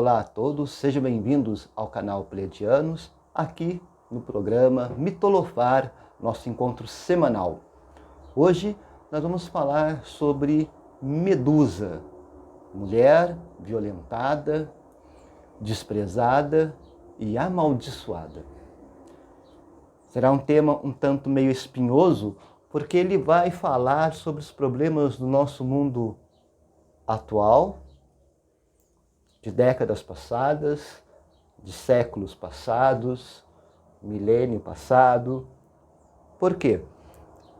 Olá a todos, sejam bem-vindos ao canal Pleiadianos, aqui no programa Mitolofar, nosso encontro semanal. Hoje nós vamos falar sobre Medusa, mulher violentada, desprezada e amaldiçoada. Será um tema um tanto meio espinhoso, porque ele vai falar sobre os problemas do nosso mundo atual, de décadas passadas, de séculos passados, milênio passado. Por quê?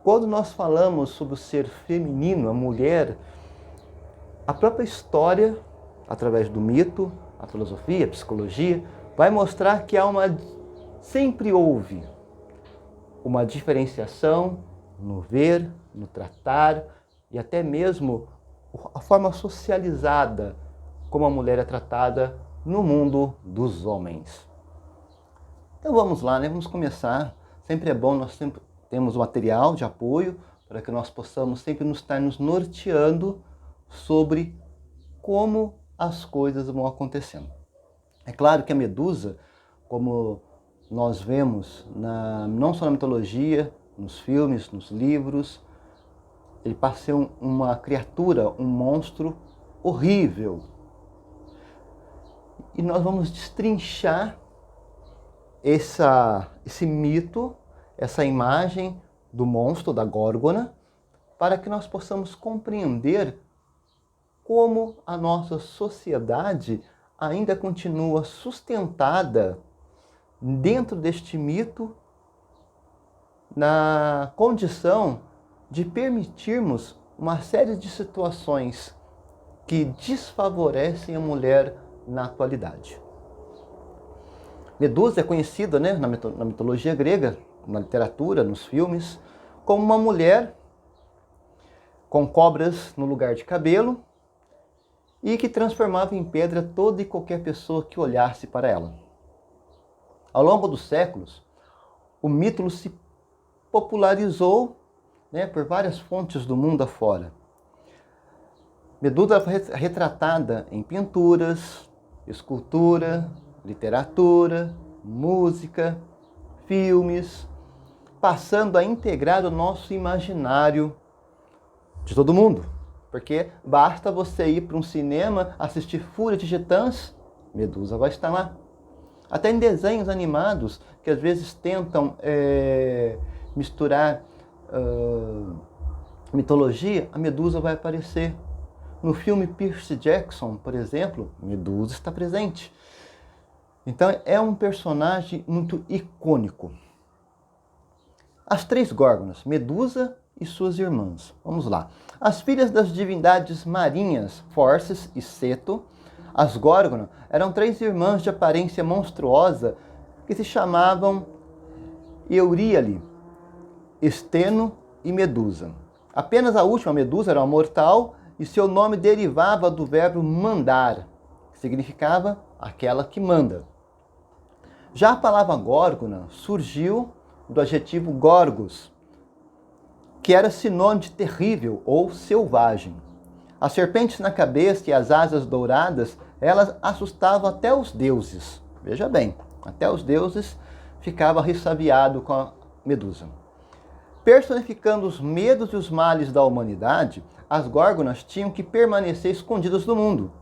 Quando nós falamos sobre o ser feminino, a mulher, a própria história, através do mito, a filosofia, a psicologia, vai mostrar que sempre houve uma diferenciação no ver, no tratar e até mesmo a forma socializada como a mulher é tratada no mundo dos homens. Então vamos lá, né? Vamos começar. Sempre é bom, nós sempre temos material de apoio para que nós possamos sempre estar nos norteando sobre como as coisas vão acontecendo. É claro que a Medusa, como nós vemos não só na mitologia, nos filmes, nos livros, ele passa a ser uma criatura, um monstro horrível. E nós vamos destrinchar esse mito, essa imagem do monstro, da Górgona, para que nós possamos compreender como a nossa sociedade ainda continua sustentada dentro deste mito, na condição de permitirmos uma série de situações que desfavorecem a mulher na atualidade. Medusa é conhecida, né, na mitologia grega, na literatura, nos filmes, como uma mulher com cobras no lugar de cabelo e que transformava em pedra toda e qualquer pessoa que olhasse para ela. Ao longo dos séculos, o mito se popularizou, né, por várias fontes do mundo afora. Medusa foi retratada em pinturas, escultura, literatura, música, filmes, passando a integrar o nosso imaginário de todo mundo. Porque basta você ir para um cinema, assistir Fúria de Titãs, Medusa vai estar lá. Até em desenhos animados, que às vezes tentam misturar mitologia, a Medusa vai aparecer. No filme Percy Jackson, por exemplo, Medusa está presente. Então é um personagem muito icônico. As três Górgonas, Medusa e suas irmãs. Vamos lá. As filhas das divindades marinhas, Forces e Ceto, as Górgonas, eram três irmãs de aparência monstruosa que se chamavam Euríale, Esteno e Medusa. Apenas a última, Medusa, era uma mortal e seu nome derivava do verbo mandar, que significava aquela que manda. Já a palavra Górgona surgiu do adjetivo Gorgos, que era sinônimo de terrível ou selvagem. As serpentes na cabeça e as asas douradas, elas assustavam até os deuses. Veja bem, até os deuses ficavam ressabiados com a Medusa. Personificando os medos e os males da humanidade, as Górgonas tinham que permanecer escondidas do mundo.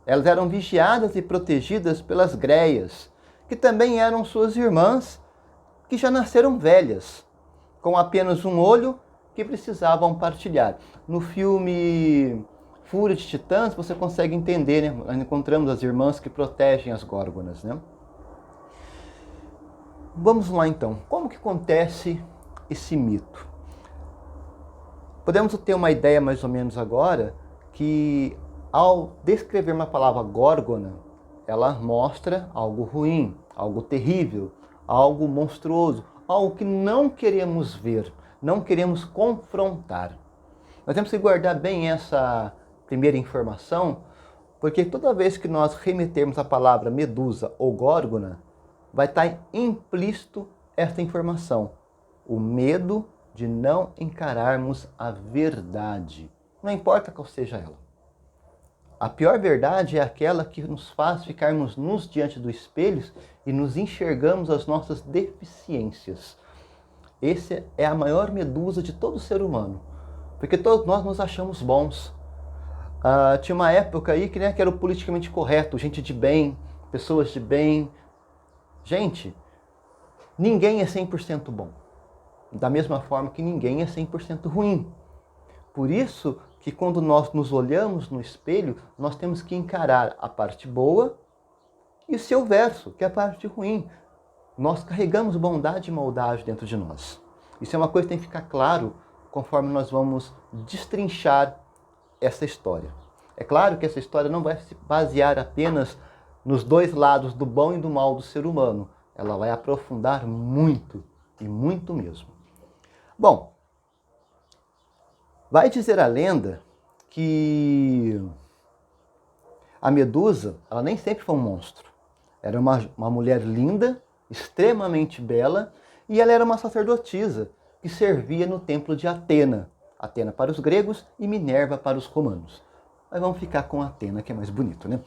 Elas eram vigiadas e protegidas pelas Greias, que também eram suas irmãs, que já nasceram velhas, com apenas um olho que precisavam partilhar. No filme Fúria de Titãs, você consegue entender, né? Nós encontramos as irmãs que protegem as Górgonas, né? Vamos lá então, como que acontece esse mito? Podemos ter uma ideia mais ou menos agora que ao descrever uma palavra Górgona, ela mostra algo ruim, algo terrível, algo monstruoso, algo que não queremos ver, não queremos confrontar. Nós temos que guardar bem essa primeira informação, porque toda vez que nós remetermos a palavra Medusa ou Górgona, vai estar implícito esta informação, o medo de não encararmos a verdade, não importa qual seja ela. A pior verdade é aquela que nos faz ficarmos nus diante do espelho e nos enxergamos as nossas deficiências. Essa é a maior medusa de todo ser humano, porque todos nós nos achamos bons. Tinha uma época aí que era o politicamente correto, gente de bem, pessoas de bem. Gente, ninguém é 100% bom, da mesma forma que ninguém é 100% ruim. Por isso que quando nós nos olhamos no espelho, nós temos que encarar a parte boa e o seu verso, que é a parte ruim. Nós carregamos bondade e maldade dentro de nós. Isso é uma coisa que tem que ficar claro conforme nós vamos destrinchar essa história. É claro que essa história não vai se basear apenas nos dois lados do bom e do mal do ser humano. Ela vai aprofundar muito, e muito mesmo. Bom, vai dizer a lenda que a Medusa, ela nem sempre foi um monstro. Era uma mulher linda, extremamente bela, e ela era uma sacerdotisa que servia no templo de Atena. Atena para os gregos e Minerva para os romanos. Mas vamos ficar com Atena, que é mais bonito, né?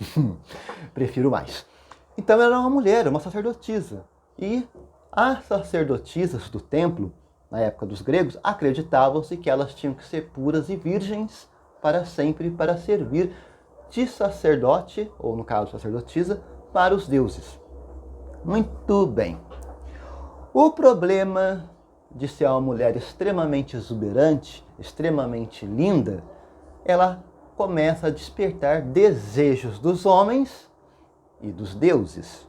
Prefiro mais. Então ela era uma mulher, uma sacerdotisa. E as sacerdotisas do templo, na época dos gregos, acreditavam-se que elas tinham que ser puras e virgens para sempre, para servir de sacerdote, ou no caso sacerdotisa, para os deuses. Muito bem. O problema de ser uma mulher extremamente exuberante, extremamente linda, ela começa a despertar desejos dos homens e dos deuses.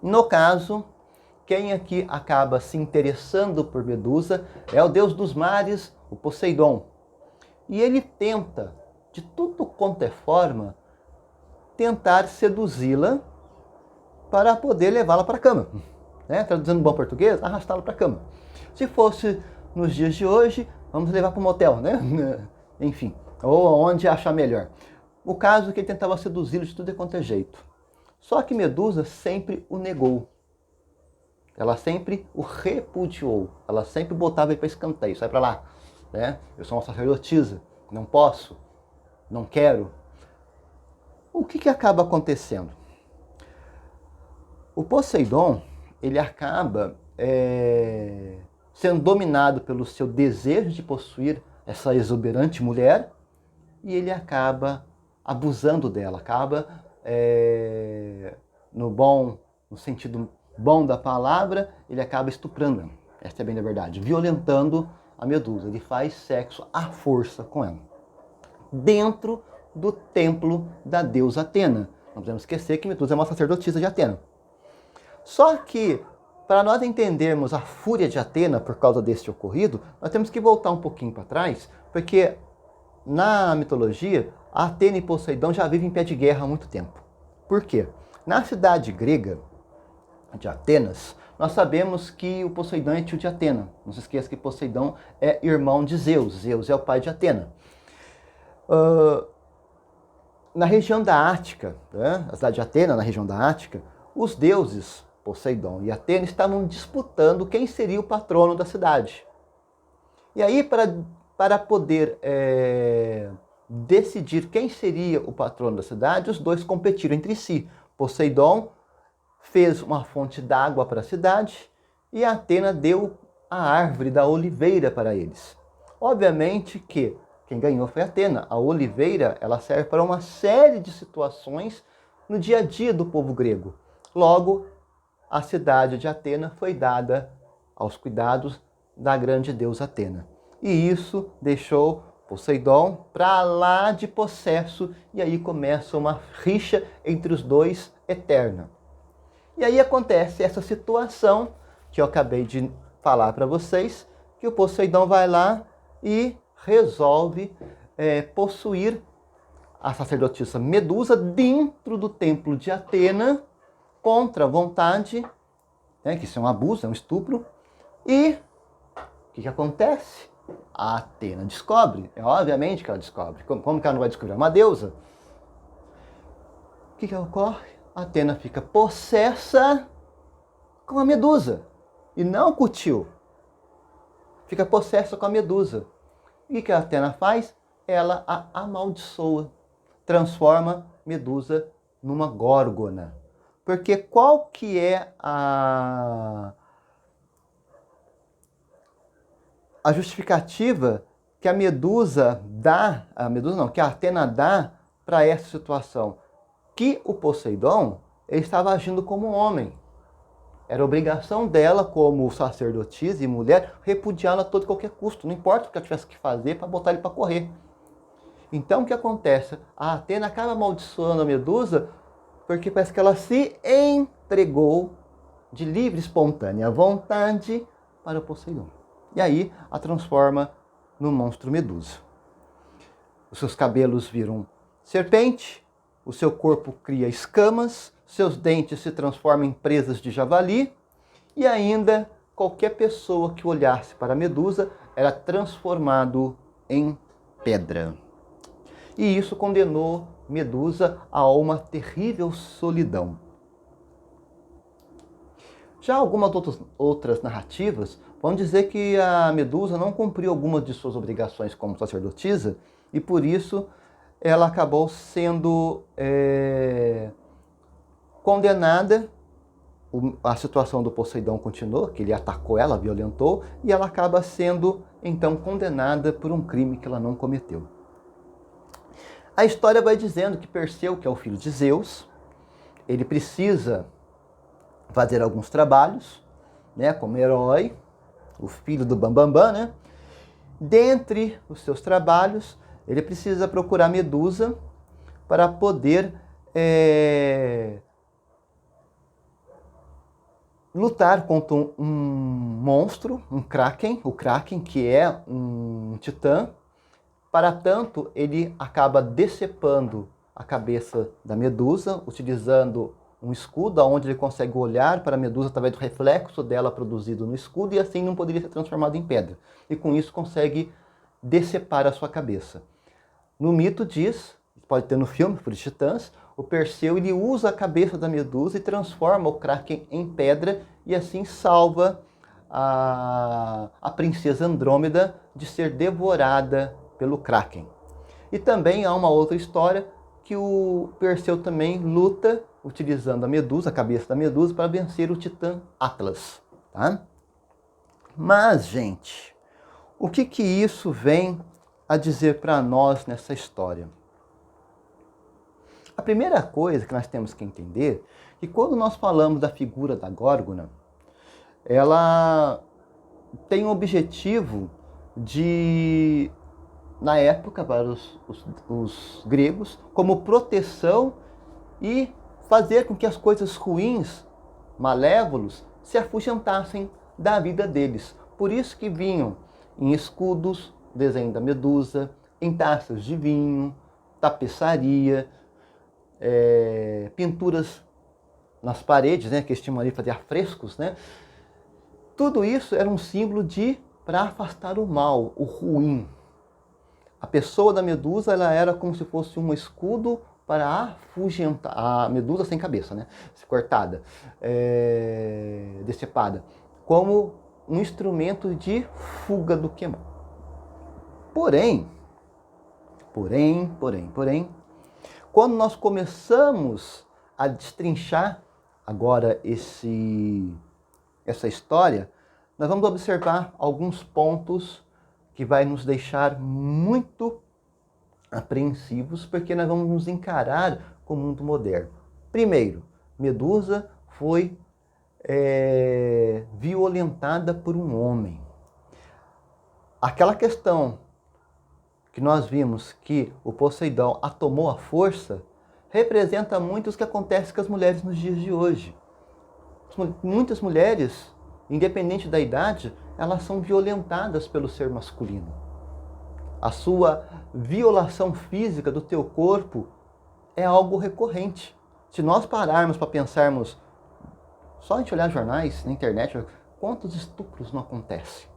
No caso, quem aqui acaba se interessando por Medusa é o deus dos mares, o Poseidon. E ele tenta, de tudo quanto é forma, tentar seduzi-la para poder levá-la para a cama. Traduzindo em bom português, arrastá-la para a cama. Se fosse nos dias de hoje, vamos levar para um motel, né? Enfim, ou onde achar melhor. O caso é que ele tentava seduzi-lo de tudo quanto é jeito. Só que Medusa sempre o negou. Ela sempre o repudiou. Ela sempre botava ele para escanteio. Sai para lá. Eu sou uma sacerdotisa. Não posso. Não quero. O que acaba acontecendo? O Poseidon, ele acaba sendo dominado pelo seu desejo de possuir essa exuberante mulher e ele acaba abusando dela, acaba no sentido bom da palavra, ele acaba estuprando, essa é bem a verdade, violentando a Medusa. Ele faz sexo à força com ela, dentro do templo da deusa Atena. Não podemos esquecer que Medusa é uma sacerdotisa de Atena. Só que, para nós entendermos a fúria de Atena por causa deste ocorrido, nós temos que voltar um pouquinho para trás, porque na mitologia, Atena e Poseidon já vivem em pé de guerra há muito tempo. Por quê? Na cidade grega de Atenas, nós sabemos que o Poseidon é tio de Atena. Não se esqueça que Poseidon é irmão de Zeus. Zeus é o pai de Atena. Na região da Ática, a cidade de Atena, na região da Ática, os deuses Poseidon e Atena estavam disputando quem seria o patrono da cidade. E aí, para poder decidir quem seria o patrono da cidade, os dois competiram entre si. Poseidon fez uma fonte d'água para a cidade e Atena deu a árvore da oliveira para eles. Obviamente que quem ganhou foi Atena. A oliveira, ela serve para uma série de situações no dia a dia do povo grego. Logo, a cidade de Atena foi dada aos cuidados da grande deusa Atena. E isso deixou Poseidon para lá de possesso, e aí começa uma rixa entre os dois eterna. E aí acontece essa situação que eu acabei de falar para vocês, que o Poseidon vai lá e resolve possuir a sacerdotisa Medusa dentro do templo de Atena, contra a vontade, que isso é um abuso, é um estupro. E o que acontece? A Atena descobre, obviamente que ela descobre, como que ela não vai descobrir? É uma deusa. O que ocorre? A Atena fica possessa com a Medusa, e não com o tio. Fica possessa com a Medusa. E o que a Atena faz? Ela a amaldiçoa. transforma Medusa numa górgona. Porque qual que é a justificativa que a Medusa dá, que a Atena dá para essa situação? Que o Poseidon ele estava agindo como um homem. Era obrigação dela, como sacerdotisa e mulher, repudiá-la a todo e qualquer custo. Não importa o que ela tivesse que fazer para botar ele para correr. Então o que acontece? A Atena acaba amaldiçoando a Medusa porque parece que ela se entregou de livre, espontânea vontade para o Poseidon. E aí a transforma no monstro Medusa. Os seus cabelos viram serpente, o seu corpo cria escamas, seus dentes se transformam em presas de javali e ainda qualquer pessoa que olhasse para a Medusa era transformado em pedra. E isso condenou Medusa a uma terrível solidão. Já algumas outras narrativas vão dizer que a Medusa não cumpriu algumas de suas obrigações como sacerdotisa e por isso ela acabou sendo condenada. A situação do Poseidon continuou, que ele atacou ela, violentou, e ela acaba sendo então condenada por um crime que ela não cometeu. A história vai dizendo que Perseu, que é o filho de Zeus, ele precisa fazer alguns trabalhos, né, como herói, o filho do Bambambam, né? Dentre os seus trabalhos, ele precisa procurar Medusa para poder lutar contra um monstro, um Kraken, o Kraken, que é um titã. Para tanto, ele acaba decepando a cabeça da Medusa, utilizando um escudo, onde ele consegue olhar para a Medusa através do reflexo dela produzido no escudo, e assim não poderia ser transformado em pedra. E com isso consegue decepar a sua cabeça. No mito diz, pode ter no filme, por Titãs, o Perseu ele usa a cabeça da Medusa e transforma o Kraken em pedra, e assim salva a princesa Andrômeda de ser devorada pelo Kraken. E também há uma outra história que o Perseu também luta utilizando a Medusa, a cabeça da Medusa, para vencer o titã Atlas. Tá? Mas, gente, o que isso vem a dizer para nós nessa história? A primeira coisa que nós temos que entender é que quando nós falamos da figura da Górgona, ela tem o objetivo de, na época, para os gregos, como proteção e fazer com que as coisas ruins, malévolos, se afugentassem da vida deles. Por isso que vinham em escudos, desenho da Medusa, em taças de vinho, tapeçaria, pinturas nas paredes, né, que eles tinham ali fazer afrescos, né? Tudo isso era um símbolo para afastar o mal, o ruim. A pessoa da Medusa ela era como se fosse um escudo para afugentar a Medusa sem cabeça, né? Cortada, decepada, como um instrumento de fuga do que é mal. Porém, quando nós começamos a destrinchar agora essa história, nós vamos observar alguns pontos que vai nos deixar muito apreensivos, porque nós vamos nos encarar com o mundo moderno. Primeiro, Medusa foi violentada por um homem. Aquela questão que nós vimos que o Poseidon a tomou à força, representa muito o que acontece com as mulheres nos dias de hoje. Muitas mulheres, independente da idade, elas são violentadas pelo ser masculino. A sua violação física do teu corpo é algo recorrente. Se nós pararmos para pensarmos, só a gente olhar jornais, na internet, quantos estupros não acontecem?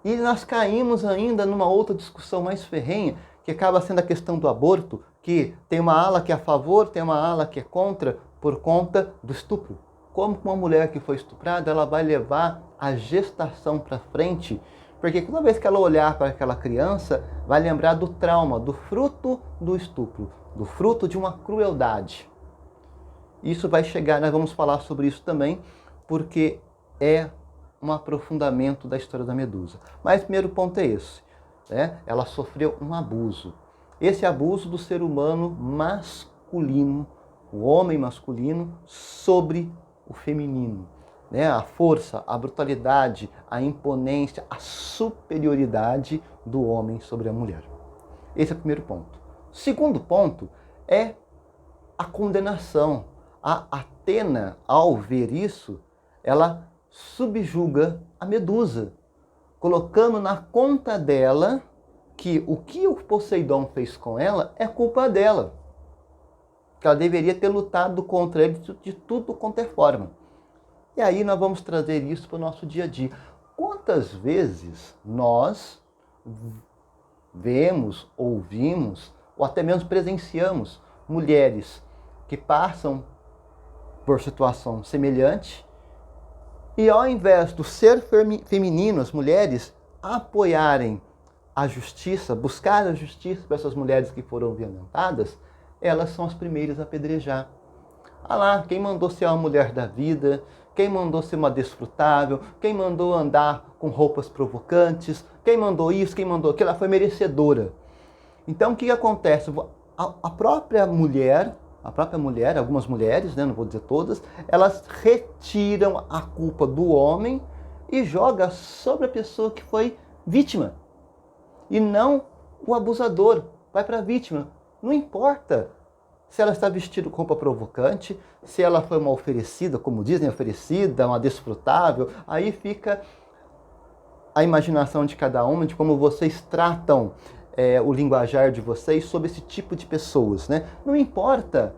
E nós caímos ainda numa outra discussão mais ferrenha, que acaba sendo a questão do aborto, que tem uma ala que é a favor, tem uma ala que é contra, por conta do estupro. Como uma mulher que foi estuprada, ela vai levar a gestação para frente Porque toda vez que ela olhar para aquela criança, vai lembrar do trauma, do fruto do estupro, do fruto de uma crueldade. Isso vai chegar, nós vamos falar sobre isso também, porque é um aprofundamento da história da Medusa. Mas o primeiro ponto é esse, né? Ela sofreu um abuso. Esse abuso do ser humano masculino, o homem masculino, sobre o feminino. Né? A força, a brutalidade, a imponência, a superioridade do homem sobre a mulher. Esse é o primeiro ponto. O segundo ponto é a condenação. A Atena, ao ver isso, ela subjuga a Medusa, colocando na conta dela que o que o Poseidon fez com ela é culpa dela. Que ela deveria ter lutado contra ele de tudo quanto é forma. E aí nós vamos trazer isso para o nosso dia a dia. Quantas vezes nós vemos, ouvimos, ou até mesmo presenciamos mulheres que passam por situação semelhante e ao invés do ser feminino, as mulheres apoiarem a justiça, buscar a justiça para essas mulheres que foram violentadas, elas são as primeiras a apedrejar. Ah lá, quem mandou ser uma mulher da vida, quem mandou ser uma desfrutável, quem mandou andar com roupas provocantes, quem mandou isso, quem mandou aquilo, ela foi merecedora. Então o que acontece? A própria mulher, algumas mulheres, né, não vou dizer todas, elas retiram a culpa do homem e jogam sobre a pessoa que foi vítima. E não o abusador, vai para a vítima. Não importa se ela está vestida com roupa provocante, se ela foi uma oferecida, como dizem, oferecida, uma desfrutável, aí fica a imaginação de cada uma, de como vocês tratam o linguajar de vocês sobre esse tipo de pessoas, né? Não importa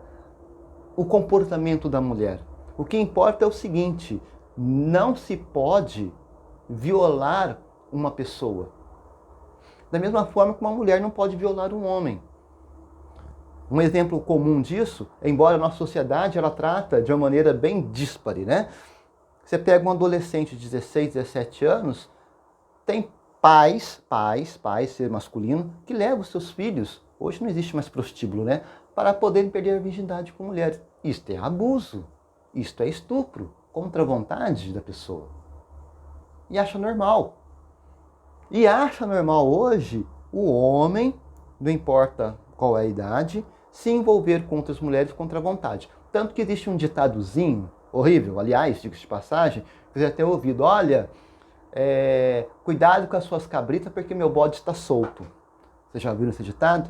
o comportamento da mulher. O que importa é o seguinte, não se pode violar uma pessoa. Da mesma forma que uma mulher não pode violar um homem. Um exemplo comum disso, embora a nossa sociedade ela trata de uma maneira bem díspare, né? Você pega um adolescente de 16, 17 anos, tem pais, ser masculino, que levam os seus filhos, hoje não existe mais prostíbulo, né? Para poderem perder a virgindade com mulheres. Isto é abuso, isto é estupro, contra a vontade da pessoa. E acha normal. E acha normal hoje o homem, não importa qual é a idade, se envolver com outras mulheres contra a vontade. Tanto que existe um ditadozinho horrível, aliás, digo de passagem, que você já tem ouvido, olha, cuidado com as suas cabritas porque meu bode está solto. Você já ouviu esse ditado?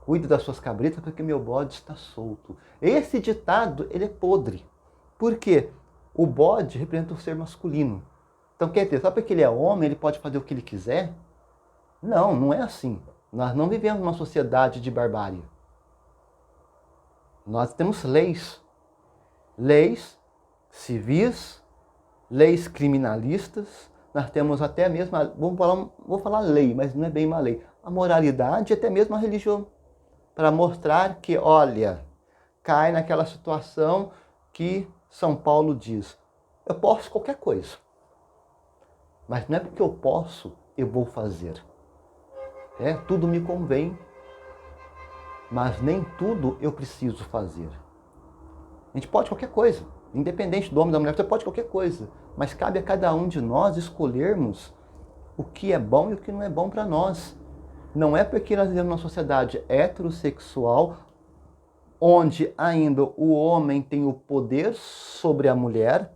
Cuide das suas cabritas porque meu bode está solto. Esse ditado, ele é podre. Por quê? O bode representa o ser masculino. Então, quer dizer, só porque ele é homem, ele pode fazer o que ele quiser? Não, não é assim. Nós não vivemos numa sociedade de barbárie. Nós temos leis. Leis civis, leis criminalistas. Nós temos até mesmo, vou falar lei, mas não é bem uma lei. A moralidade e até mesmo a religião. Para mostrar que, olha, cai naquela situação que São Paulo diz. Eu posso qualquer coisa. Mas não é porque eu posso, eu vou fazer. Tudo me convém, mas nem tudo eu preciso fazer. A gente pode qualquer coisa, independente do homem ou da mulher, você pode qualquer coisa. Mas cabe a cada um de nós escolhermos o que é bom e o que não é bom para nós. Não é porque nós vivemos numa sociedade heterossexual, onde ainda o homem tem o poder sobre a mulher,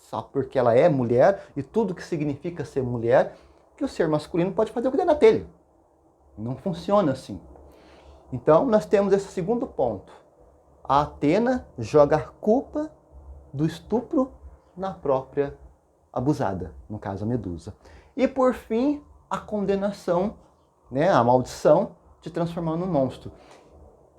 só porque ela é mulher, e tudo que significa ser mulher, que o ser masculino pode fazer o que der na telha. Não funciona assim. Então, nós temos esse segundo ponto. A Atena joga a culpa do estupro na própria abusada, no caso a Medusa. E, por fim, a condenação, né, a maldição de transformar num monstro.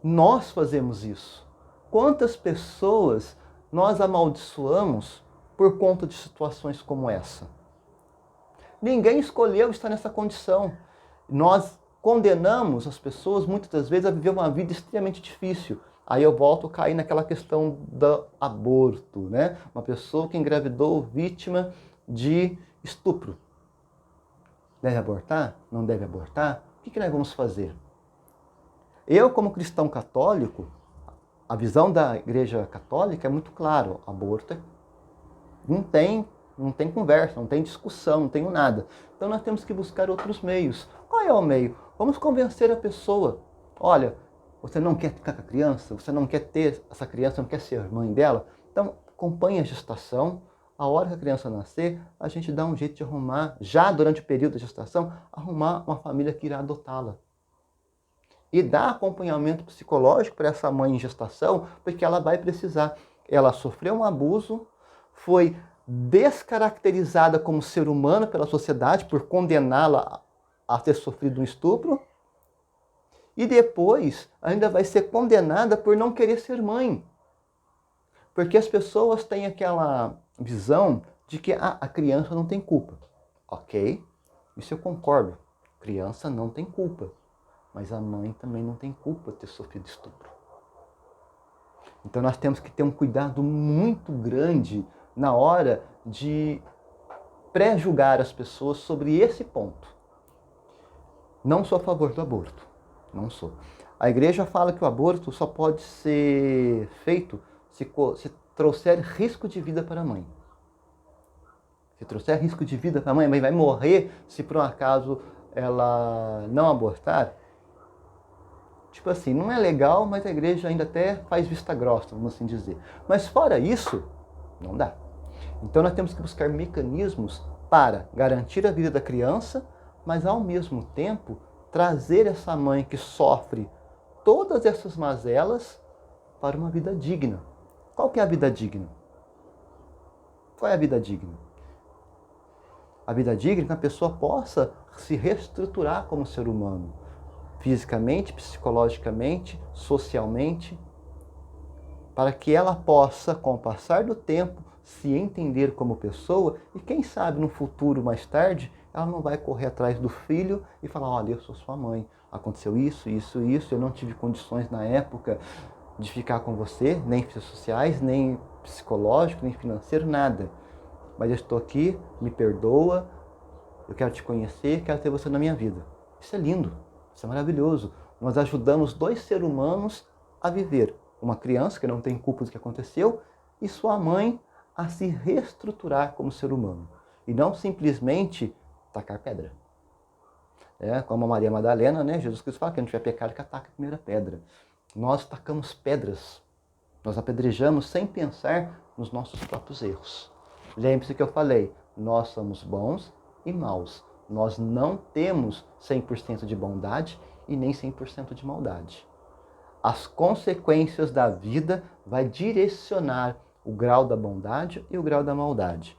Nós fazemos isso. Quantas pessoas nós amaldiçoamos por conta de situações como essa? Ninguém escolheu estar nessa condição. Nós condenamos as pessoas, muitas das vezes, a viver uma vida extremamente difícil. Aí eu volto a cair naquela questão do aborto, né? Uma pessoa que engravidou vítima de estupro. Deve abortar? Não deve abortar? O que nós vamos fazer? Eu, como cristão católico, a visão da Igreja Católica é muito claro. Aborto não tem conversa, não tem discussão, não tem nada. Então nós temos que buscar outros meios. Qual é o meio? Vamos convencer a pessoa. Olha, você não quer ficar com a criança? Você não quer ter essa criança, não quer ser mãe dela? Então acompanhe a gestação. A hora que a criança nascer, a gente dá um jeito de arrumar, já durante o período da gestação, arrumar uma família que irá adotá-la. E dar acompanhamento psicológico para essa mãe em gestação, porque ela vai precisar. Ela sofreu um abuso, foi descaracterizada como ser humano pela sociedade por condená-la a ter sofrido um estupro, e depois ainda vai ser condenada por não querer ser mãe. Porque as pessoas têm aquela visão de que a criança não tem culpa. Ok, isso eu concordo. Criança não tem culpa. Mas a mãe também não tem culpa de ter sofrido estupro. Então nós temos que ter um cuidado muito grande na hora de pré-julgar as pessoas sobre esse ponto. Não sou a favor do aborto. Não sou. A igreja fala que o aborto só pode ser feito se trouxer risco de vida para a mãe. Se trouxer risco de vida para a mãe vai morrer se por um acaso ela não abortar. Tipo assim, não é legal, mas a igreja ainda até faz vista grossa, vamos assim dizer. Mas fora isso, não dá. Então nós temos que buscar mecanismos para garantir a vida da criança, mas ao mesmo tempo trazer essa mãe que sofre todas essas mazelas para uma vida digna. Qual que é a vida digna? Qual é a vida digna? A vida digna é que a pessoa possa se reestruturar como ser humano. Fisicamente, psicologicamente, socialmente, para que ela possa, com o passar do tempo, se entender como pessoa e quem sabe no futuro, mais tarde, ela não vai correr atrás do filho e falar, olha, eu sou sua mãe, aconteceu isso, isso, isso, eu não tive condições na época de ficar com você, nem sociais, nem psicológico, nem financeiro, nada. Mas eu estou aqui, me perdoa, eu quero te conhecer, quero ter você na minha vida. Isso é lindo. Isso é maravilhoso. Nós ajudamos dois seres humanos a viver. Uma criança que não tem culpa do que aconteceu e sua mãe a se reestruturar como ser humano. E não simplesmente tacar pedra. Como a Maria Madalena, né? Jesus Cristo fala que a gente vai pecar que ataca a primeira pedra. Nós tacamos pedras. Nós apedrejamos sem pensar nos nossos próprios erros. Lembre-se que eu falei, nós somos bons e maus. Nós não temos 100% de bondade e nem 100% de maldade. As consequências da vida vai direcionar o grau da bondade e o grau da maldade.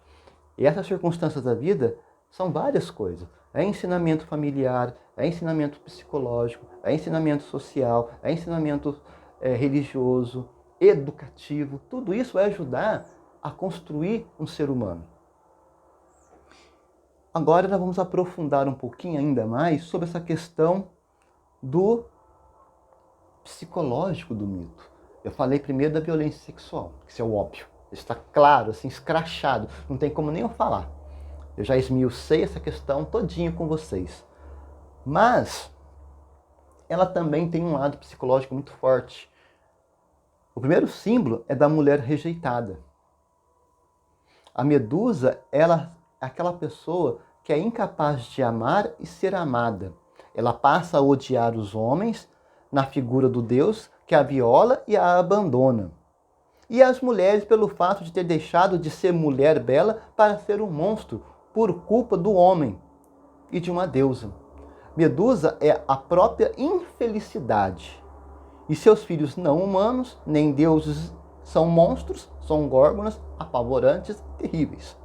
E essas circunstâncias da vida são várias coisas. É ensinamento familiar, é ensinamento psicológico, é ensinamento social, é ensinamento religioso, educativo. Tudo isso vai ajudar a construir um ser humano. Agora nós vamos aprofundar um pouquinho ainda mais sobre essa questão do psicológico do mito. Eu falei primeiro da violência sexual, que isso é o óbvio. Está claro, assim, escrachado. Não tem como nem eu falar. Eu já esmiucei essa questão todinha com vocês. Mas ela também tem um lado psicológico muito forte. O primeiro símbolo é da mulher rejeitada. A Medusa, ela é aquela pessoa que é incapaz de amar e ser amada. Ela passa a odiar os homens na figura do Deus que a viola e a abandona. E as mulheres pelo fato de ter deixado de ser mulher bela para ser um monstro por culpa do homem e de uma deusa. Medusa é a própria infelicidade. E seus filhos não humanos, nem deuses, são monstros, são górgonas apavorantes, terríveis.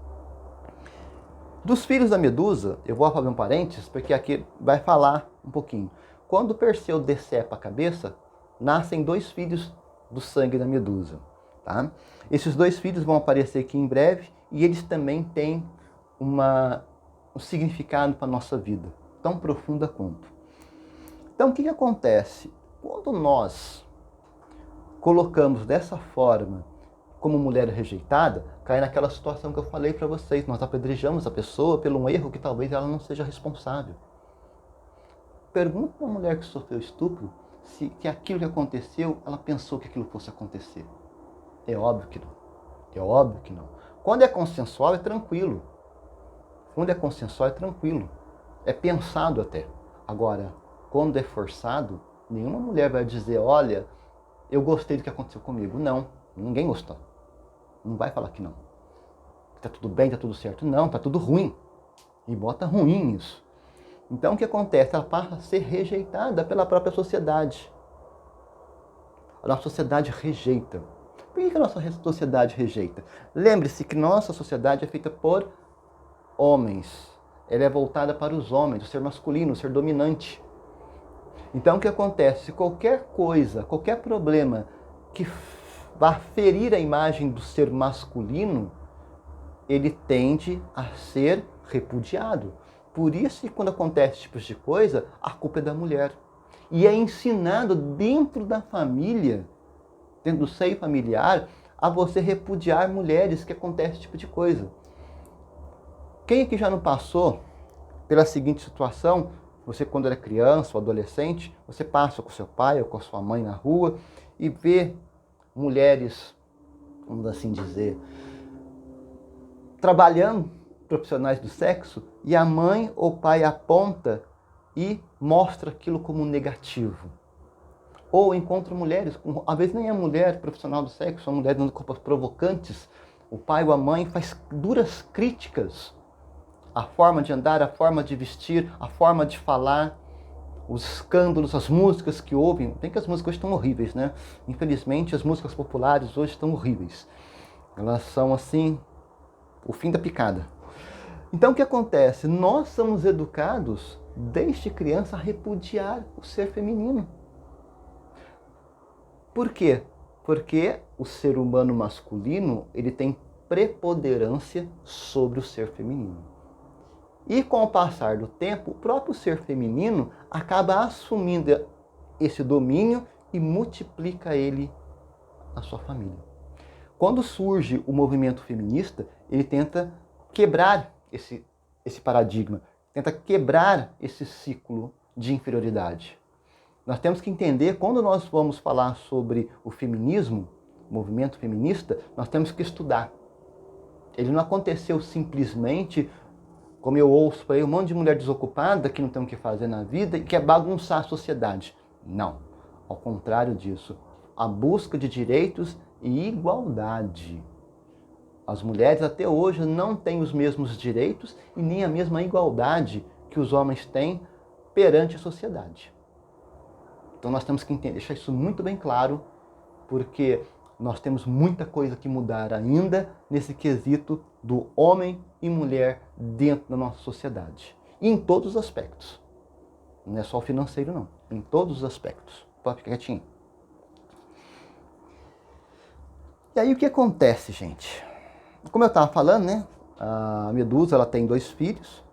Dos filhos da Medusa, eu vou fazer um parênteses, porque aqui vai falar um pouquinho. Quando Perseu decepa a cabeça, nascem dois filhos do sangue da Medusa. Tá? Esses dois filhos vão aparecer aqui em breve e eles também têm um significado para a nossa vida, tão profunda quanto. Então, o que acontece? Quando nós colocamos dessa forma como mulher rejeitada, cai naquela situação que eu falei para vocês. Nós apedrejamos a pessoa pelo um erro que talvez ela não seja responsável. Pergunta para uma mulher que sofreu estupro se que aquilo que aconteceu, ela pensou que aquilo fosse acontecer. É óbvio que não. É óbvio que não. Quando é consensual, é tranquilo. Quando é consensual, é tranquilo. É pensado até. Agora, quando é forçado, nenhuma mulher vai dizer, olha, eu gostei do que aconteceu comigo. Não, ninguém gostou. Não vai falar que não. Tá tudo bem, tá tudo certo. Não, tá tudo ruim. E bota ruim isso. Então o que acontece? Ela passa a ser rejeitada pela própria sociedade. A nossa sociedade rejeita. Por que a nossa sociedade rejeita? Lembre-se que nossa sociedade é feita por homens. Ela é voltada para os homens, o ser masculino, o ser dominante. Então o que acontece? Se qualquer coisa, qualquer problema que vá ferir a imagem do ser masculino, ele tende a ser repudiado. Por isso que quando acontece esse tipo de coisa, a culpa é da mulher. E é ensinado dentro da família, dentro do seio familiar, a você repudiar mulheres que acontece esse tipo de coisa. Quem aqui já não passou pela seguinte situação? Você, quando era criança ou adolescente, você passa com seu pai ou com a sua mãe na rua e vê mulheres, vamos assim dizer, trabalhando, profissionais do sexo, e a mãe ou pai aponta e mostra aquilo como negativo. Ou encontra mulheres, às vezes nem é mulher profissional do sexo, são mulheres dando roupas provocantes, o pai ou a mãe faz duras críticas à forma de andar, à forma de vestir, à forma de falar, os escândalos, as músicas que ouvem. Tem que as músicas hoje estão horríveis, né? Infelizmente as músicas populares hoje estão horríveis. Elas são assim, o fim da picada. Então o que acontece? Nós somos educados desde criança a repudiar o ser feminino. Por quê? Porque o ser humano masculino, ele tem preponderância sobre o ser feminino. E com o passar do tempo, o próprio ser feminino acaba assumindo esse domínio e multiplica ele na sua família. Quando surge o movimento feminista, ele tenta quebrar esse paradigma, tenta quebrar esse ciclo de inferioridade. Nós temos que entender, quando nós vamos falar sobre o feminismo, o movimento feminista, nós temos que estudar. Ele não aconteceu simplesmente, como eu ouço por aí, um monte de mulher desocupada que não tem o que fazer na vida e quer bagunçar a sociedade. Não, ao contrário disso. A busca de direitos e igualdade. As mulheres até hoje não têm os mesmos direitos e nem a mesma igualdade que os homens têm perante a sociedade. Então nós temos que entender, deixar isso muito bem claro, porque nós temos muita coisa que mudar ainda nesse quesito do homem e mulher dentro da nossa sociedade. E em todos os aspectos. Não é só o financeiro, não. Em todos os aspectos. Pode ficar quietinho. E aí o que acontece, gente? Como eu estava falando, né? A Medusa, ela tem 2 filhos.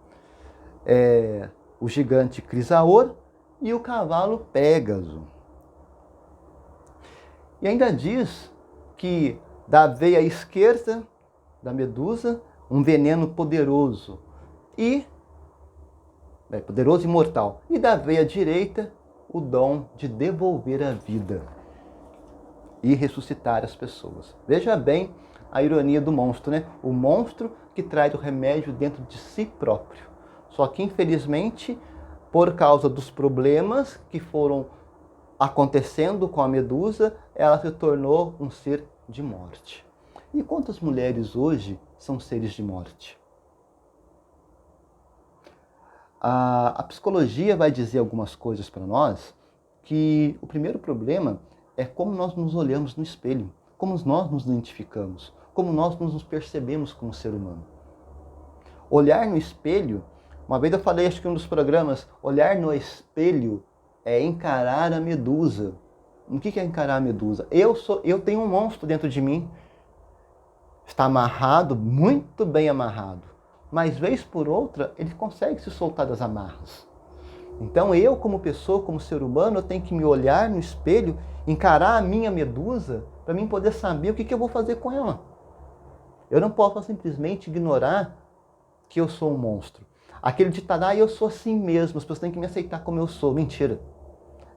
O gigante Crisaor e o cavalo Pégaso. E ainda diz que da veia esquerda da Medusa, um veneno poderoso e mortal. E da veia direita, o dom de devolver a vida e ressuscitar as pessoas. Veja bem a ironia do monstro, né? O monstro que traz o remédio dentro de si próprio. Só que, infelizmente, por causa dos problemas que foram acontecendo com a Medusa, ela se tornou um ser de morte. E quantas mulheres hoje são seres de morte? A psicologia vai dizer algumas coisas para nós, que o primeiro problema é como nós nos olhamos no espelho, como nós nos identificamos, como nós nos percebemos como ser humano. Olhar no espelho, uma vez eu falei, acho que em um dos programas, olhar no espelho é encarar a Medusa. O que é encarar a Medusa? Eu tenho um monstro dentro de mim, está amarrado, muito bem amarrado, mas vez por outra ele consegue se soltar das amarras. Então eu, como pessoa, como ser humano, eu tenho que me olhar no espelho, encarar a minha Medusa para mim poder saber o que eu vou fazer com ela. Eu não posso simplesmente ignorar que eu sou um monstro. Aquele ditado, eu sou assim mesmo, as pessoas têm que me aceitar como eu sou. Mentira.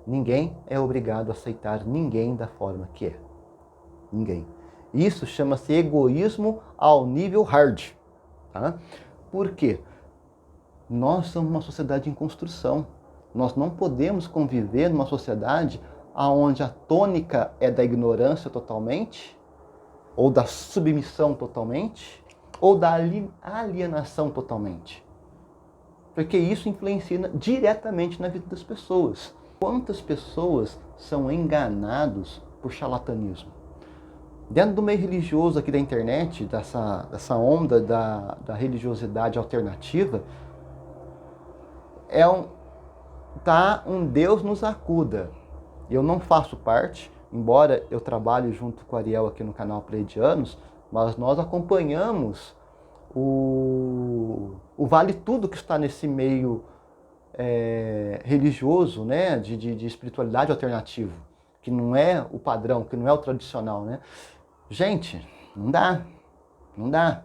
Ninguém é obrigado a aceitar ninguém da forma que é. Ninguém. Isso chama-se egoísmo ao nível hard. Tá? Por quê? Nós somos uma sociedade em construção. Nós não podemos conviver numa sociedade onde a tônica é da ignorância totalmente, ou da submissão totalmente, ou da alienação totalmente. Porque isso influencia diretamente na vida das pessoas. Quantas pessoas são enganados por charlatanismo? Dentro do meio religioso aqui da internet, dessa onda da religiosidade alternativa, um Deus nos acuda. Eu não faço parte, embora eu trabalhe junto com o Ariel aqui no canal Pleiadianos, mas nós acompanhamos o Vale Tudo que está nesse meio religioso, né, de espiritualidade alternativa, que não é o padrão, que não é o tradicional, né? Gente, não dá.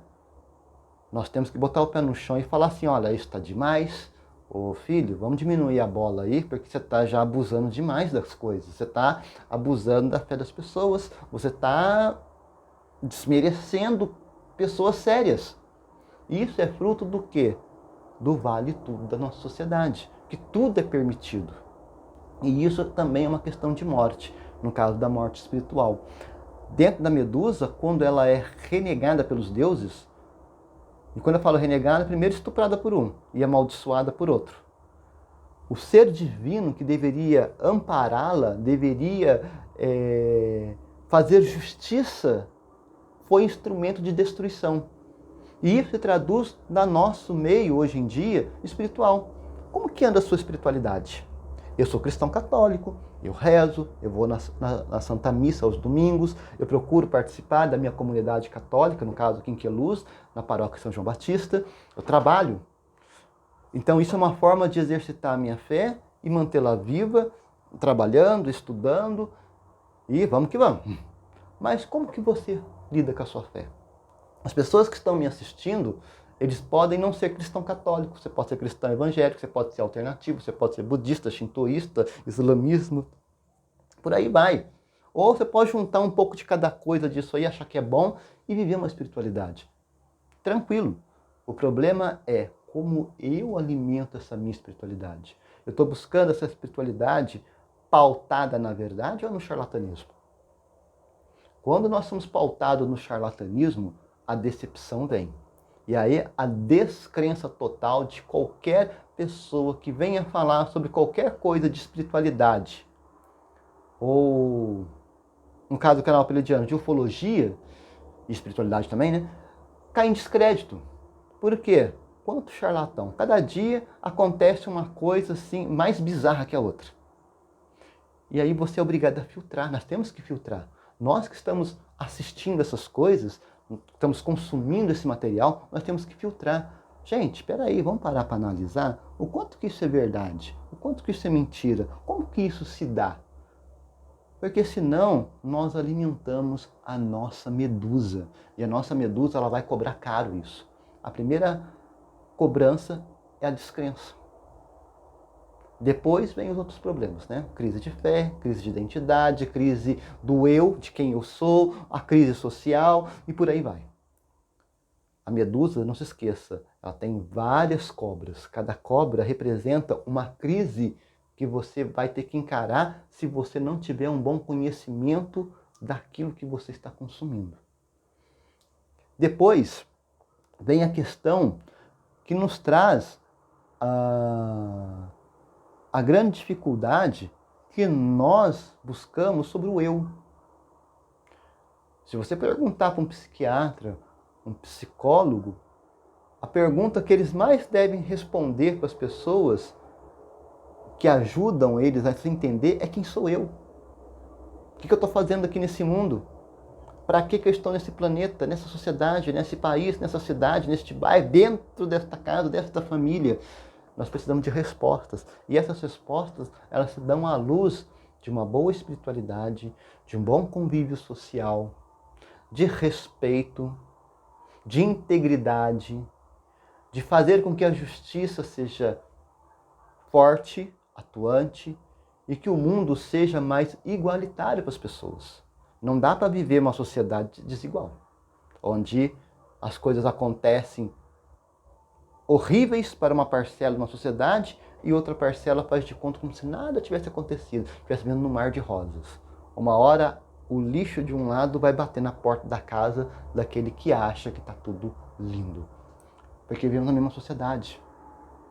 Nós temos que botar o pé no chão e falar assim, olha, isso está demais. Ô filho, vamos diminuir a bola aí, porque você está já abusando demais das coisas. Você está abusando da fé das pessoas. Você está desmerecendo pessoas sérias. Isso é fruto do quê? Do vale tudo da nossa sociedade. Que tudo é permitido. E isso também é uma questão de morte, no caso da morte espiritual. Dentro da Medusa, quando ela é renegada pelos deuses, e quando eu falo renegada, primeiro estuprada por um e amaldiçoada por outro. O ser divino que deveria ampará-la, deveria fazer justiça, foi instrumento de destruição. E isso se traduz no nosso meio, hoje em dia, espiritual. Como que anda a sua espiritualidade? Eu sou cristão católico, eu rezo, eu vou na Santa Missa aos domingos, eu procuro participar da minha comunidade católica, no caso aqui em Queluz, na paróquia São João Batista, eu trabalho. Então isso é uma forma de exercitar a minha fé e mantê-la viva, trabalhando, estudando, e vamos que vamos. Mas como que você lida com a sua fé? As pessoas que estão me assistindo, eles podem não ser cristão católico, você pode ser cristão evangélico, você pode ser alternativo, você pode ser budista, shintoísta, islamismo, por aí vai. Ou você pode juntar um pouco de cada coisa disso aí, achar que é bom e viver uma espiritualidade. Tranquilo. O problema é como eu alimento essa minha espiritualidade. Eu estou buscando essa espiritualidade pautada na verdade ou no charlatanismo? Quando nós somos pautados no charlatanismo, a decepção vem. E aí a descrença total de qualquer pessoa que venha falar sobre qualquer coisa de espiritualidade. Ou, no caso do canal Pleiadiano, de ufologia, e espiritualidade também, né? Cai em descrédito. Por quê? Quanto charlatão. Cada dia acontece uma coisa assim mais bizarra que a outra. E aí você é obrigado a filtrar. Nós temos que filtrar. Nós que estamos assistindo essas coisas, estamos consumindo esse material, nós temos que filtrar. Gente, espera aí, vamos parar para analisar o quanto que isso é verdade, o quanto que isso é mentira, como que isso se dá. Porque senão nós alimentamos a nossa medusa. E a nossa medusa ela vai cobrar caro isso. A primeira cobrança é a descrença. Depois vem os outros problemas, né? Crise de fé, crise de identidade, crise do eu, de quem eu sou, a crise social e por aí vai. A medusa, não se esqueça, ela tem várias cobras. Cada cobra representa uma crise que você vai ter que encarar se você não tiver um bom conhecimento daquilo que você está consumindo. Depois vem a questão que nos traz a grande dificuldade que nós buscamos sobre o eu. Se você perguntar para um psiquiatra, um psicólogo, a pergunta que eles mais devem responder para as pessoas que ajudam eles a se entender é quem sou eu. O que eu estou fazendo aqui nesse mundo? Para que eu estou nesse planeta, nessa sociedade, nesse país, nessa cidade, neste bairro, dentro desta casa, desta família? Nós precisamos de respostas. E essas respostas, elas se dão à luz de uma boa espiritualidade, de um bom convívio social, de respeito, de integridade, de fazer com que a justiça seja forte, atuante e que o mundo seja mais igualitário para as pessoas. Não dá para viver uma sociedade desigual, onde as coisas acontecem horríveis para uma parcela de uma sociedade e outra parcela faz de conta como se nada tivesse acontecido, estivesse vivendo num mar de rosas. Uma hora o lixo de um lado vai bater na porta da casa daquele que acha que está tudo lindo. Porque vivemos na mesma sociedade,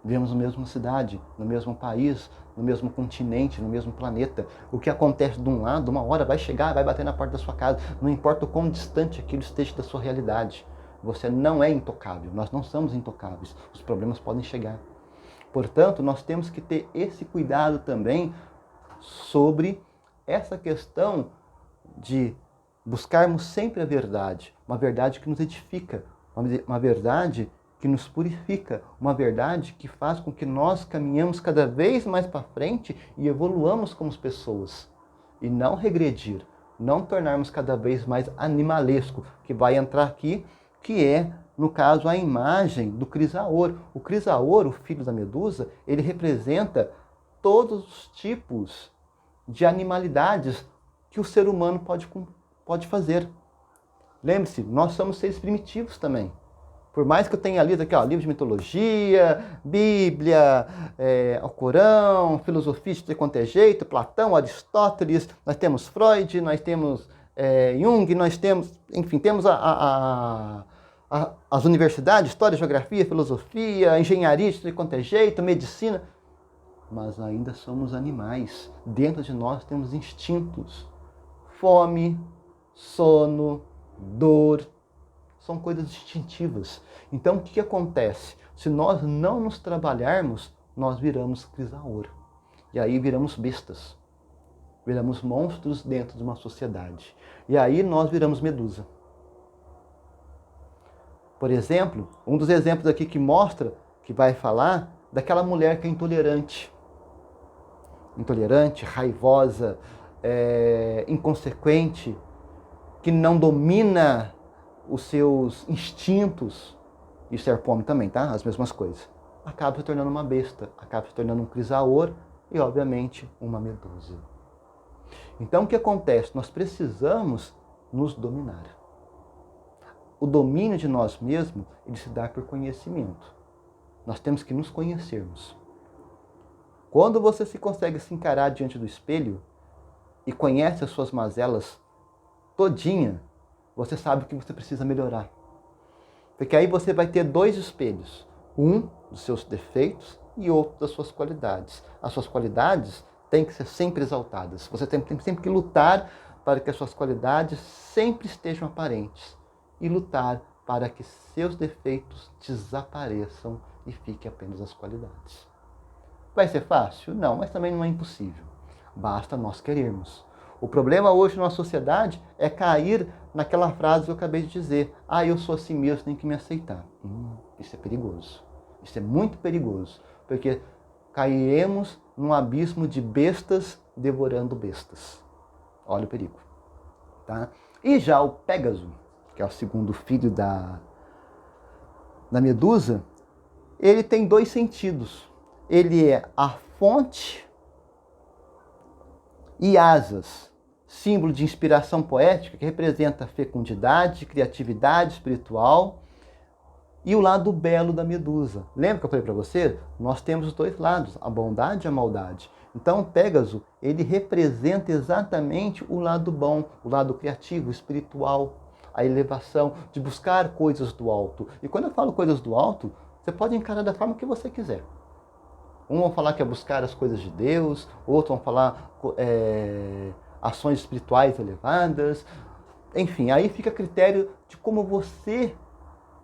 vivemos na mesma cidade, no mesmo país, no mesmo continente, no mesmo planeta. O que acontece de um lado, uma hora vai chegar, vai bater na porta da sua casa, não importa o quão distante aquilo esteja da sua realidade. Você não é intocável, nós não somos intocáveis, os problemas podem chegar. Portanto, nós temos que ter esse cuidado também sobre essa questão de buscarmos sempre a verdade, uma verdade que nos edifica, uma verdade que nos purifica, uma verdade que faz com que nós caminhamos cada vez mais para frente e evoluamos como pessoas. E não regredir, não tornarmos cada vez mais animalesco, que vai entrar aqui, que é, no caso, a imagem do crisaor. O crisaor, o filho da Medusa, ele representa todos os tipos de animalidades que o ser humano pode fazer. Lembre-se, nós somos seres primitivos também. Por mais que eu tenha lido aqui, livro de mitologia, Bíblia, Alcorão, filosofia de quanto é jeito, Platão, Aristóteles, nós temos Freud, nós temos Jung, nós temos, enfim, temos as universidades, história, geografia, filosofia, engenharia de quanto é jeito, medicina, mas ainda somos animais. Dentro de nós temos instintos, fome, sono, dor, são coisas instintivas. Então, o que acontece? Se nós não nos trabalharmos, nós viramos crisaor. E aí viramos bestas. Viramos monstros dentro de uma sociedade. E aí nós viramos Medusa. Por exemplo, um dos exemplos aqui que mostra, que vai falar, daquela mulher que é intolerante. Intolerante, raivosa, inconsequente, que não domina os seus instintos, e ser fome também, tá? As mesmas coisas. Acaba se tornando uma besta, acaba se tornando um crisaor e, obviamente, uma medusa. Então, o que acontece? Nós precisamos nos dominar. O domínio de nós mesmos, ele se dá por conhecimento. Nós temos que nos conhecermos. Quando você se consegue se encarar diante do espelho e conhece as suas mazelas todinha, você sabe o que você precisa melhorar. Porque aí você vai ter dois espelhos. Um dos seus defeitos e outro das suas qualidades. As suas qualidades têm que ser sempre exaltadas. Você tem sempre que lutar para que as suas qualidades sempre estejam aparentes. E lutar para que seus defeitos desapareçam e fiquem apenas as qualidades. Vai ser fácil? Não, mas também não é impossível. Basta nós querermos. O problema hoje na nossa sociedade é cair naquela frase que eu acabei de dizer. Eu sou assim mesmo, tenho que me aceitar. Isso é perigoso. Isso é muito perigoso. Porque cairemos num abismo de bestas devorando bestas. Olha o perigo. Tá? E já o Pégaso, que é o segundo filho da Medusa, ele tem dois sentidos. Ele é a fonte e asas, símbolo de inspiração poética, que representa a fecundidade, criatividade espiritual, e o lado belo da Medusa. Lembra que eu falei para você? Nós temos os dois lados, a bondade e a maldade. Então o Pégaso, ele representa exatamente o lado bom, o lado criativo, espiritual, a elevação, de buscar coisas do alto. E quando eu falo coisas do alto, você pode encarar da forma que você quiser. Um vão falar que é buscar as coisas de Deus, outros vão falar ações espirituais elevadas. Enfim, aí fica a critério de como você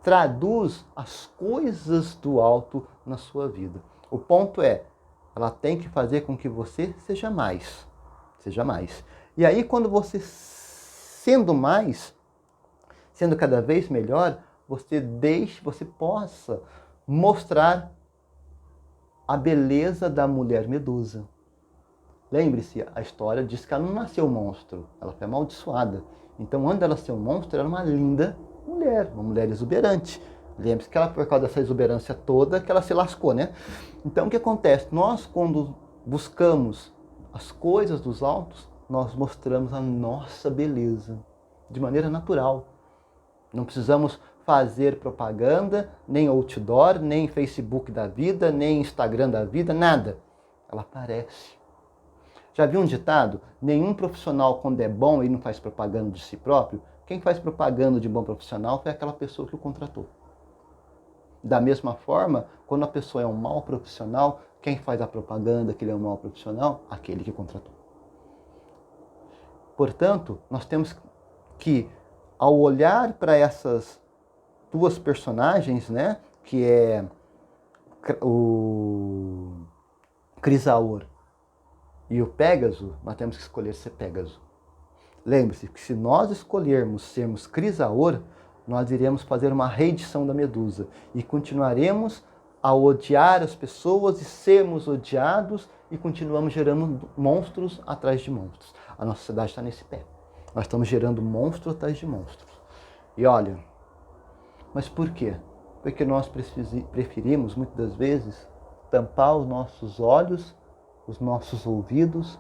traduz as coisas do alto na sua vida. O ponto é, ela tem que fazer com que você seja mais. Seja mais. E aí quando você sendo mais, sendo cada vez melhor, você possa mostrar a beleza da mulher Medusa. Lembre-se, a história diz que ela não nasceu monstro, ela foi amaldiçoada. Então, antes dela ser um monstro, ela era uma linda mulher, uma mulher exuberante. Lembre-se que ela, por causa dessa exuberância toda, que ela se lascou, né? Então, o que acontece? Nós, quando buscamos as coisas dos altos, nós mostramos a nossa beleza de maneira natural. Não precisamos fazer propaganda, nem outdoor, nem Facebook da vida, nem Instagram da vida, nada. Ela aparece. Já viu um ditado? Nenhum profissional, quando é bom, ele não faz propaganda de si próprio. Quem faz propaganda de bom profissional foi aquela pessoa que o contratou. Da mesma forma, quando a pessoa é um mau profissional, quem faz a propaganda que ele é um mau profissional? Aquele que contratou. Portanto, nós temos que, ao olhar para essas duas personagens, né, que é o Crisaor e o Pégaso, nós temos que escolher ser Pégaso. Lembre-se que se nós escolhermos sermos Crisaor, nós iremos fazer uma reedição da Medusa e continuaremos a odiar as pessoas e sermos odiados e continuamos gerando monstros atrás de monstros. A nossa sociedade está nesse pé. Nós estamos gerando monstro atrás de monstros. E olha, mas por quê? Porque nós preferimos, muitas das vezes, tampar os nossos olhos, os nossos ouvidos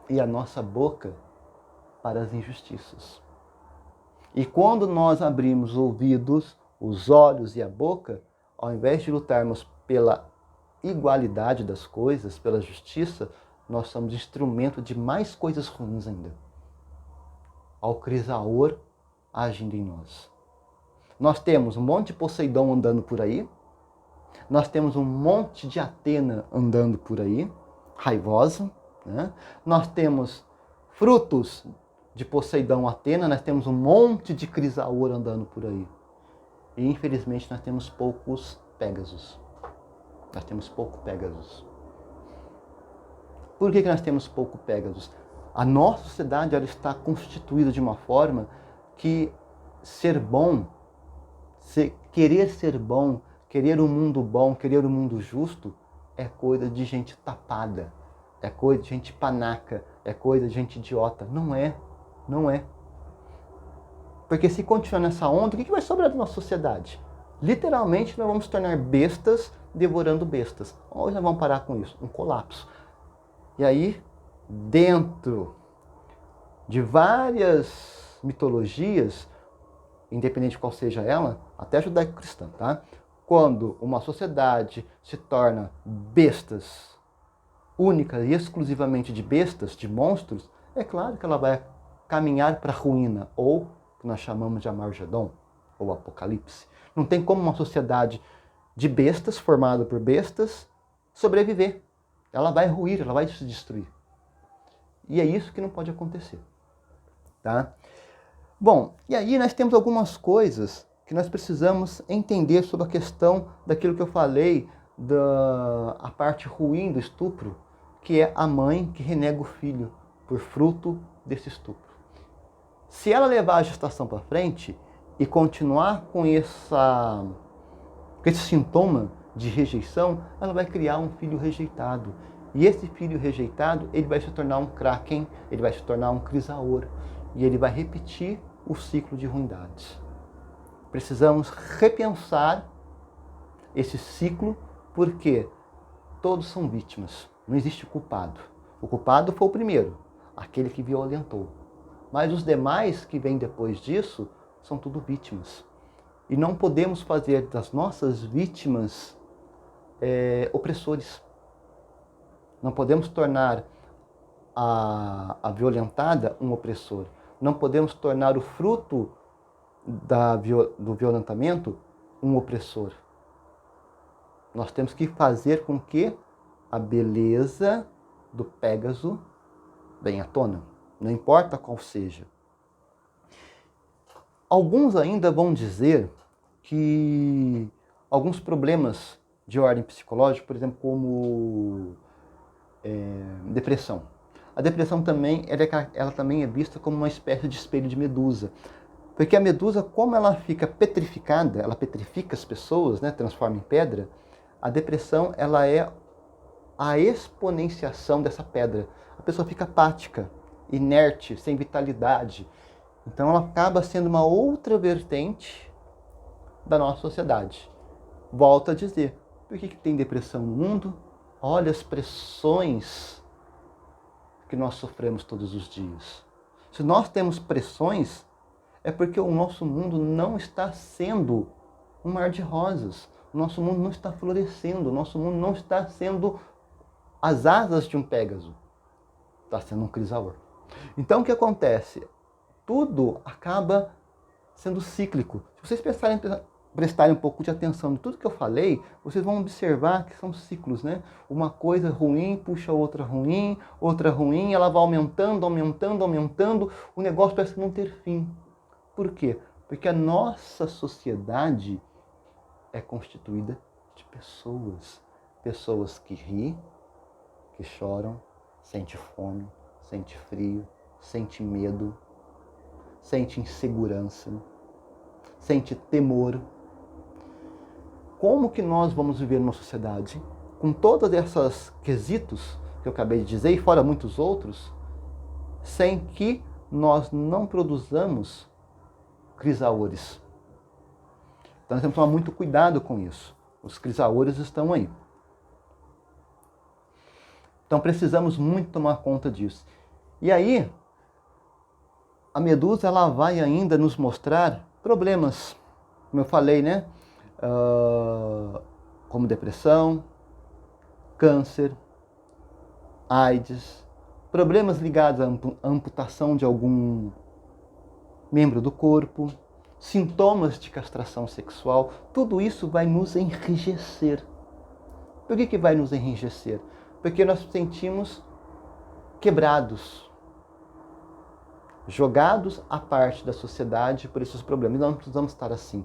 e a nossa boca para as injustiças. E quando nós abrimos os ouvidos, os olhos e a boca, ao invés de lutarmos pela igualdade das coisas, pela justiça, nós somos instrumento de mais coisas ruins ainda. Ao Crisaor agindo em nós. Nós temos um monte de Poseidon andando por aí, nós temos um monte de Atena andando por aí, raivosa, né? Nós temos frutos de Poseidon Atena, nós temos um monte de Crisaor andando por aí. E infelizmente nós temos poucos Pégasos. Nós temos pouco Pégasos. Por que nós temos pouco Pégasos? A nossa sociedade ela está constituída de uma forma que ser bom, querer ser bom, querer um mundo bom, querer um mundo justo, é coisa de gente tapada, é coisa de gente panaca, é coisa de gente idiota. Não é, não é. Porque se continuar nessa onda, o que vai sobrar da nossa sociedade? Literalmente nós vamos tornar bestas devorando bestas. Hoje nós vamos parar com isso, um colapso. E aí, dentro de várias mitologias, independente de qual seja ela, até judaico-cristã, tá? Quando uma sociedade se torna bestas, única e exclusivamente de bestas, de monstros, é claro que ela vai caminhar para a ruína, ou que nós chamamos de Amargedon, ou Apocalipse. Não tem como uma sociedade de bestas, formada por bestas, sobreviver. Ela vai ruir, ela vai se destruir. E é isso que não pode acontecer. Tá? Bom, e aí nós temos algumas coisas que nós precisamos entender sobre a questão daquilo que eu falei, da parte ruim do estupro, que é a mãe que renega o filho por fruto desse estupro. Se ela levar a gestação para frente e continuar com esse sintoma de rejeição, ela vai criar um filho rejeitado. E esse filho rejeitado, ele vai se tornar um Kraken, ele vai se tornar um Crisaor. E ele vai repetir o ciclo de ruindades. Precisamos repensar esse ciclo, porque todos são vítimas. Não existe culpado. O culpado foi o primeiro, aquele que violentou. Mas os demais que vêm depois disso são tudo vítimas. E não podemos fazer das nossas vítimas opressores. Não podemos tornar a violentada um opressor. Não podemos tornar o fruto do violentamento um opressor. Nós temos que fazer com que a beleza do Pégaso venha à tona. Não importa qual seja. Alguns ainda vão dizer que alguns problemas de ordem psicológica, por exemplo, como depressão. A depressão também, ela também é vista como uma espécie de espelho de Medusa. Porque a Medusa, como ela fica petrificada, ela petrifica as pessoas, né, transforma em pedra, a depressão ela é a exponenciação dessa pedra. A pessoa fica apática, inerte, sem vitalidade. Então ela acaba sendo uma outra vertente da nossa sociedade. Volto a dizer, por que tem depressão no mundo? Olha as pressões que nós sofremos todos os dias. Se nós temos pressões, é porque o nosso mundo não está sendo um mar de rosas. O nosso mundo não está florescendo. O nosso mundo não está sendo as asas de um Pégaso. Está sendo um crisaor. Então o que acontece? Tudo acaba sendo cíclico. Se vocês prestarem um pouco de atenção em tudo que eu falei, vocês vão observar que são ciclos, né? Uma coisa ruim puxa outra ruim, ela vai aumentando, aumentando, aumentando, o negócio parece não ter fim. Por quê? Porque a nossa sociedade é constituída de pessoas. Pessoas que riem, que choram, sente fome, sente frio, sente medo, sente insegurança, sente temor. Como que nós vamos viver numa sociedade com todos esses quesitos que eu acabei de dizer, e fora muitos outros, sem que nós não produzamos crisaores? Então nós temos que tomar muito cuidado com isso. Os crisaores estão aí. Então precisamos muito tomar conta disso. E aí, a Medusa ela vai ainda nos mostrar problemas, como eu falei, né? Como depressão, câncer, AIDS, problemas ligados à amputação de algum membro do corpo, sintomas de castração sexual. Tudo isso vai nos enrijecer. Por que vai nos enrijecer? Porque nós nos sentimos quebrados, jogados à parte da sociedade por esses problemas. E nós não precisamos estar assim.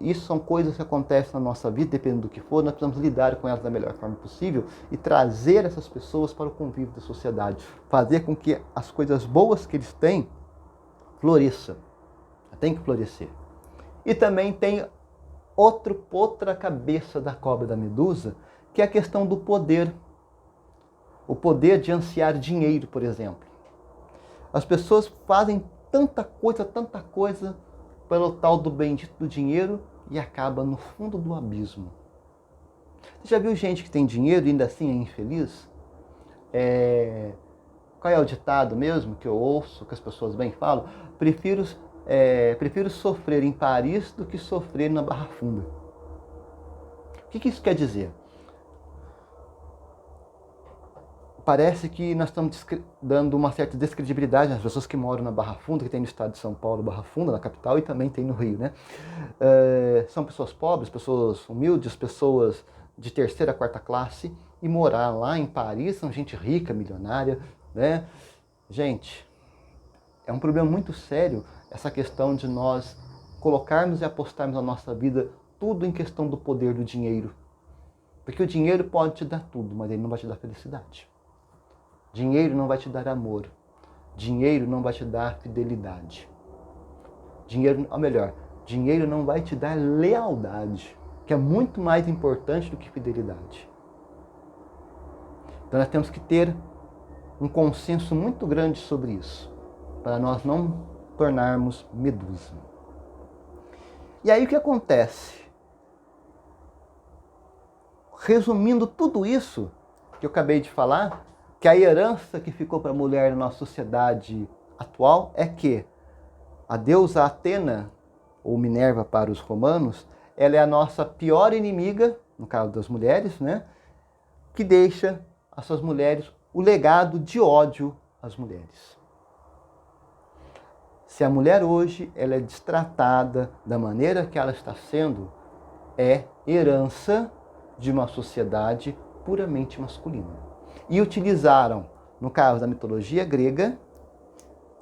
Isso são coisas que acontecem na nossa vida, dependendo do que for, nós precisamos lidar com elas da melhor forma possível e trazer essas pessoas para o convívio da sociedade. Fazer com que as coisas boas que eles têm floresçam. Tem que florescer. E também tem outra cabeça da cobra da Medusa, que é a questão do poder. O poder de ansiar dinheiro, por exemplo. As pessoas fazem tanta coisa pelo tal do bendito do dinheiro e acaba no fundo do abismo. Você já viu gente que tem dinheiro e ainda assim é infeliz? Qual é o ditado mesmo que eu ouço, que as pessoas bem falam? Prefiro sofrer em Paris do que sofrer na Barra Funda. O que isso quer dizer? Parece que nós estamos dando uma certa descredibilidade às pessoas que moram na Barra Funda, que tem no estado de São Paulo, Barra Funda, na capital, e também tem no Rio, né? São pessoas pobres, pessoas humildes, pessoas de terceira, quarta classe, e morar lá em Paris são gente rica, milionária, né? Gente, é um problema muito sério essa questão de nós colocarmos e apostarmos na nossa vida tudo em questão do poder do dinheiro. Porque o dinheiro pode te dar tudo, mas ele não vai te dar felicidade. Dinheiro não vai te dar amor. Dinheiro não vai te dar fidelidade. Dinheiro não vai te dar lealdade, que é muito mais importante do que fidelidade. Então nós temos que ter um consenso muito grande sobre isso, para nós não tornarmos Medusa. E aí o que acontece? Resumindo tudo isso que eu acabei de falar, que a herança que ficou para a mulher na nossa sociedade atual é que a deusa Atena, ou Minerva para os romanos, ela é a nossa pior inimiga, no caso das mulheres, né? Que deixa às suas mulheres o legado de ódio às mulheres. Se a mulher hoje ela é destratada da maneira que ela está sendo, é herança de uma sociedade puramente masculina. E utilizaram, no caso da mitologia grega,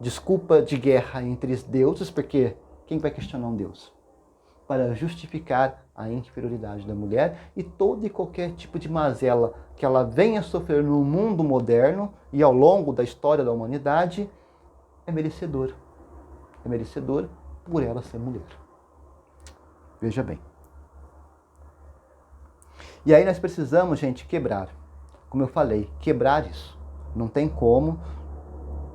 desculpa de guerra entre os deuses, porque quem vai questionar um deus? Para justificar a inferioridade da mulher e todo e qualquer tipo de mazela que ela venha sofrer no mundo moderno e ao longo da história da humanidade, é merecedor. É merecedor por ela ser mulher. Veja bem. E aí nós precisamos, gente, quebrar como eu falei, quebrar isso. Não tem como,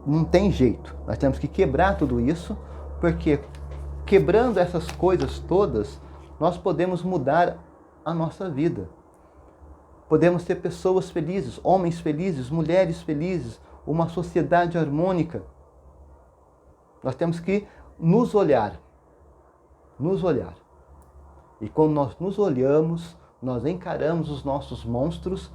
não tem jeito. Nós temos que quebrar tudo isso, porque quebrando essas coisas todas, nós podemos mudar a nossa vida. Podemos ter pessoas felizes, homens felizes, mulheres felizes, uma sociedade harmônica. Nós temos que nos olhar. Nos olhar. E quando nós nos olhamos, nós encaramos os nossos monstros,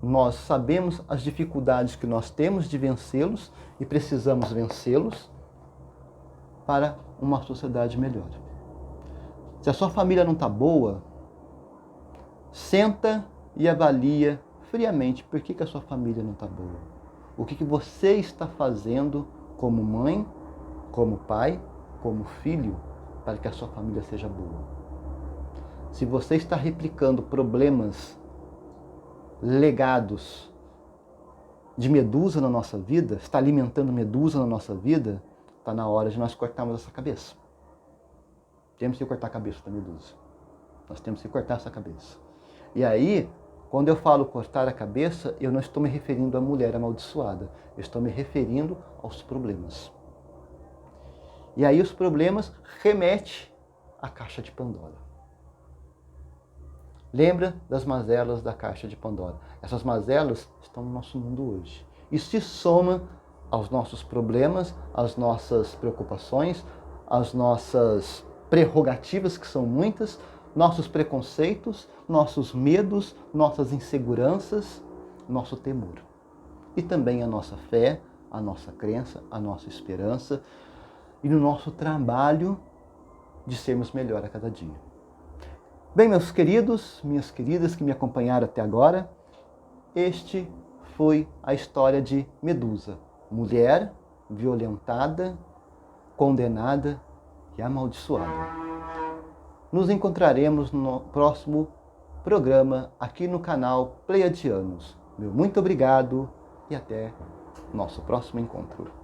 nós sabemos as dificuldades que nós temos de vencê-los e precisamos vencê-los para uma sociedade melhor. Se a sua família não está boa, senta e avalia friamente por que a sua família não está boa. O que você está fazendo como mãe, como pai, como filho, para que a sua família seja boa. Se você está replicando problemas legados de Medusa na nossa vida, está alimentando Medusa na nossa vida, está na hora de nós cortarmos essa cabeça. Temos que cortar a cabeça da Medusa. Nós temos que cortar essa cabeça. E aí, quando eu falo cortar a cabeça, eu não estou me referindo à mulher amaldiçoada. Eu estou me referindo aos problemas. E aí os problemas remetem à caixa de Pandora. Lembra das mazelas da caixa de Pandora. Essas mazelas estão no nosso mundo hoje. Isso se soma aos nossos problemas, às nossas preocupações, às nossas prerrogativas, que são muitas, nossos preconceitos, nossos medos, nossas inseguranças, nosso temor. E também a nossa fé, a nossa crença, a nossa esperança e no nosso trabalho de sermos melhor a cada dia. Bem, meus queridos, minhas queridas que me acompanharam até agora, este foi a história de Medusa, mulher violentada, condenada e amaldiçoada. Nos encontraremos no próximo programa aqui no canal Pleiadianos. Meu muito obrigado e até nosso próximo encontro.